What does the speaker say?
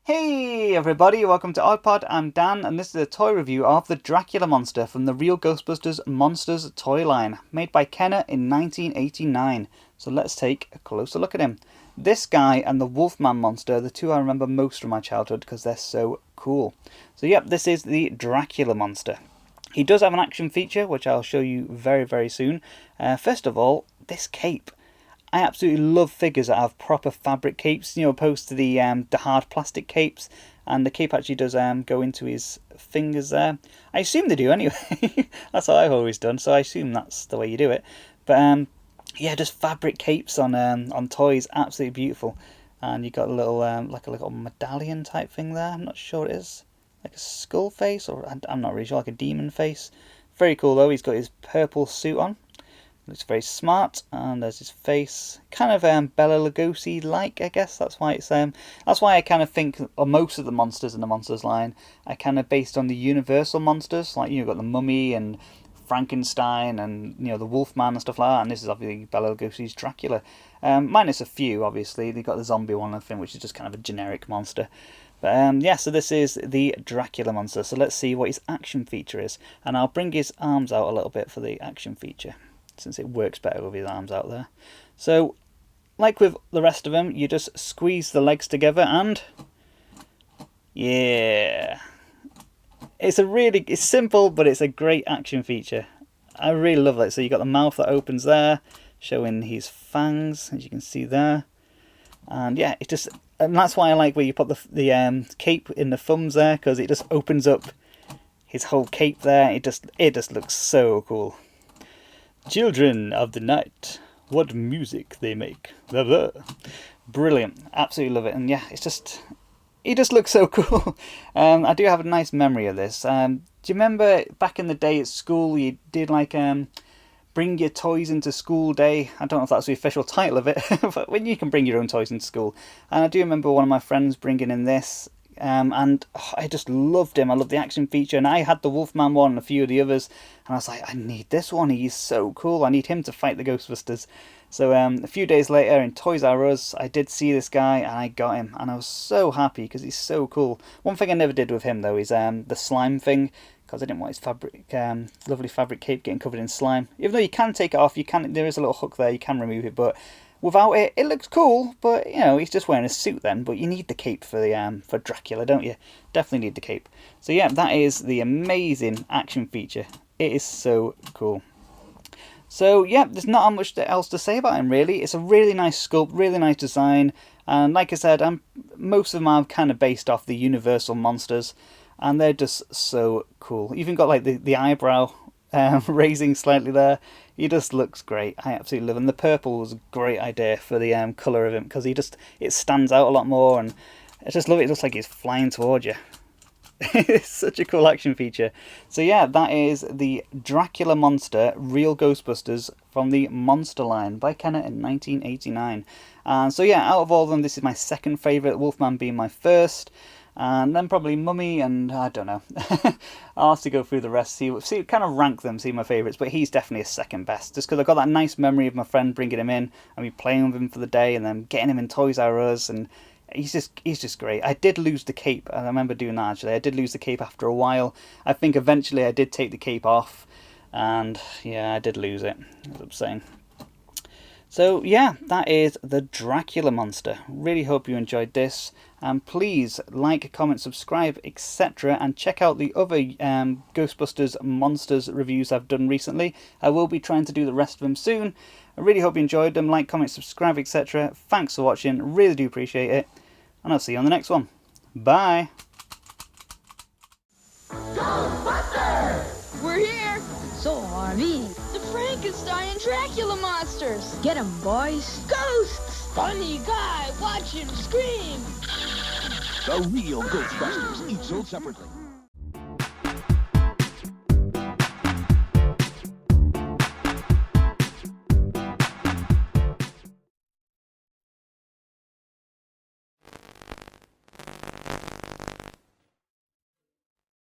Hey everybody, welcome to OddPod. I'm Dan, and this is a toy review of the Dracula Monster from the Real Ghostbusters Monsters toy line, made by Kenner in 1989. So let's take a closer look at him. This guy and the Wolfman monster are the two I remember most from my childhood because they're so cool. So yep, this is the Dracula Monster. He does have an action feature, which I'll show you very soon. First of all, this cape. I absolutely love figures that have proper fabric capes, opposed to the hard plastic capes. And the cape actually does go into his fingers there. I assume they do anyway. That's what I've always done, so I assume that's the way you do it. But yeah, just fabric capes on toys, absolutely beautiful. And you got a little like a little medallion type thing there. I'm not sure what it is, like a skull face, or I'm not really sure, like a demon face. Very cool though. He's got his purple suit on. Looks very smart, and there's his face, kind of Bela Lugosi-like, I guess. That's why it's that's why I kind of think of most of the monsters in the Monsters line are kind of based on the Universal monsters, like you've got the Mummy and Frankenstein and the Wolfman and stuff like that. And this is obviously Bela Lugosi's Dracula, minus a few. Obviously, they've got the zombie one, I think, which is just kind of a generic monster. But yeah, so this is the Dracula Monster. So let's see what his action feature is, and I'll bring his arms out a little bit for the action feature, since it works better with his arms out there. So, like with the rest of them, you just squeeze the legs together and... yeah! It's simple, but it's a great action feature. I really love that. So you got the mouth that opens there, showing his fangs, as you can see there. And yeah, and that's why I like where you put the cape in the thumbs there, because it just opens up his whole cape there. It just looks so cool. Children of the night, what music they make. Blah, blah. Brilliant. Absolutely love it. And yeah, he just looks so cool. I do have a nice memory of this. Do you remember back in the day at school, you did like bring your toys into school day? I don't know if that's the official title of it, but when you can bring your own toys into school. And I do remember one of my friends bringing in this. And I just loved him. I loved the action feature, and I had the Wolfman one and a few of the others, and I was like, I need this one. He's so cool. I need him to fight the Ghostbusters. So a few days later in Toys R Us, I did see this guy and I got him, and I was so happy because he's so cool. One thing I never did with him though is the slime thing, because I didn't want his lovely fabric cape getting covered in slime. Even though you can take it off, there is a little hook there, you can remove it, but without it, it looks cool, but he's just wearing a suit then. But you need the cape for for Dracula, don't you? Definitely need the cape. So yeah, that is the amazing action feature. It is so cool. So yeah, there's not much else to say about him really. It's a really nice sculpt, really nice design, and like I said, most of them are kind of based off the Universal monsters, and they're just so cool. Even got like the eyebrow raising slightly there. He just looks great. I absolutely love him. The purple was a great idea for the colour of him, because it stands out a lot more, and I just love it. It looks like he's flying towards you. It's such a cool action feature. So yeah, that is the Dracula Monster Real Ghostbusters from the Monster line by Kenner in 1989. And so yeah, out of all of them, this is my second favourite, Wolfman being my first. And then probably Mummy, and I don't know. I'll have to go through the rest, see, kind of rank them, see my favourites. But he's definitely a second best, just because I've got that nice memory of my friend bringing him in and me playing with him for the day, and then getting him in Toys R Us, and he's just great. I did lose the cape, and I remember doing that actually. I did lose the cape after a while. I think eventually I did take the cape off, and yeah, I did lose it. As I'm saying. So yeah, that is the Dracula Monster. Really hope you enjoyed this. And please like, comment, subscribe, etc. And check out the other Ghostbusters Monsters reviews I've done recently. I will be trying to do the rest of them soon. I really hope you enjoyed them. Like, comment, subscribe, etc. Thanks for watching. Really do appreciate it. And I'll see you on the next one. Bye. Ghostbusters! We're here! So are we. The Frankenstein and Dracula monsters! Get 'em, boys. Ghosts! Funny guy, watch him scream! The real Ghostbusters, each sold separately.